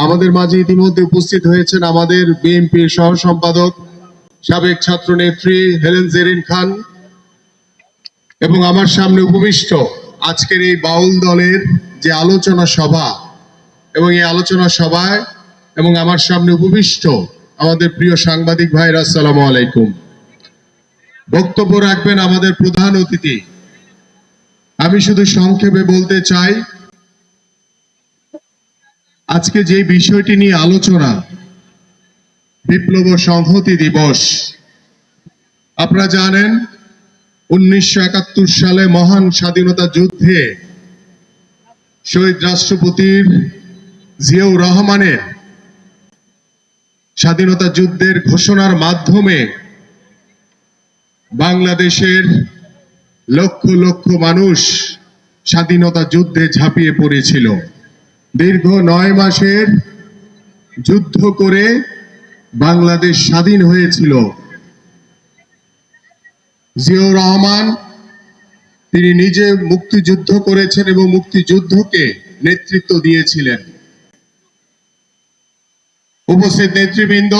আমাদের মাঝে ইতিমধ্যে উপস্থিত হয়েছেন আমাদের বিএনপির সহ সম্পাদক সাবেক ছাত্রনেত্রী হেলেন জেরিন খান এবং আমার সামনে উপবিষ্ট আজকের এই বাউল দলের যে আলোচনা সভা এবং এই আলোচনা সভায় এবং আমার সামনে উপবিষ্ট আমাদের প্রিয় সাংবাদিক ভাইরা, আসসালামু আলাইকুম। বক্তব্য রাখবেন আমাদের প্রধান অতিথি। আমি শুধু সংক্ষেপে বলতে চাই, আজকে যে বিষয়টি নিয়ে আলোচনা, বিপ্লব সংহতি দিবস। আপনারা জানেন 1971 সালে মহান স্বাধীনতা যুদ্ধে শহীদ রাষ্ট্রপতির জিয়াউর রহমানের স্বাধীনতা যুদ্ধের ঘোষণার মাধ্যমে বাংলাদেশের লক্ষ লক্ষ মানুষ স্বাধীনতা যুদ্ধে ঝাঁপিয়ে পড়েছিল। দীর্ঘ 9 মাসের যুদ্ধ করে বাংলাদেশ স্বাধীন হয়েছিল। জিয়াউর রহমান তিনি নিজে মুক্তিযুদ্ধ করেছেন এবং মুক্তিযুদ্ধকে নেতৃত্ব দিয়েছিলেন। উপস্থিত নেতৃবৃন্দ,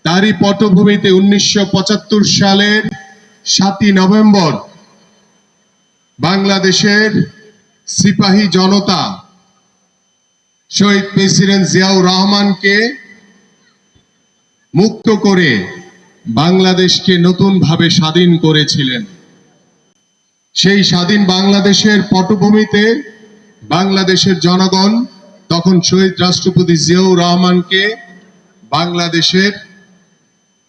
তারই পটভূমিতে 1975 সালের 7ই নভেম্বর বাংলাদেশের সিপাহী জনতা শহীদ প্রেসিডেন্ট জিয়াউর রহমানকে মুক্ত করে বাংলাদেশকে নতুনভাবে স্বাধীন করেছিলেন। সেই স্বাধীন বাংলাদেশের পটভূমিতে বাংলাদেশের জনগণ তখন শহীদ রাষ্ট্রপতি জিয়াউর রহমানকে বাংলাদেশের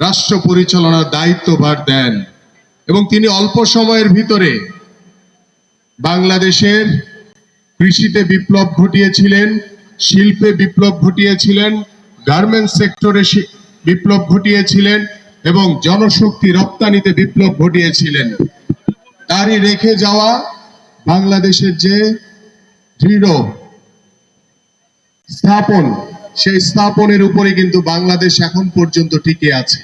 রাষ্ট্র পরিচালনার দায়িত্বভার দেন এবং তিনি অল্প সময়ের ভিতরে বাংলাদেশের কৃষিতে বিপ্লব ঘটিয়েছিলেন, শিল্পে বিপ্লব ঘটিয়েছিলেন, গার্মেন্টস সেক্টরে বিপ্লব ঘটিয়েছিলেন এবং জনশক্তি রপ্তানিতে বিপ্লব ঘটিয়েছিলেন। তারই রেখে যাওয়া বাংলাদেশের যে দৃঢ় স্থাপন, সেই স্থাপনের উপরে কিন্তু বাংলাদেশ এখন পর্যন্ত টিকে আছে।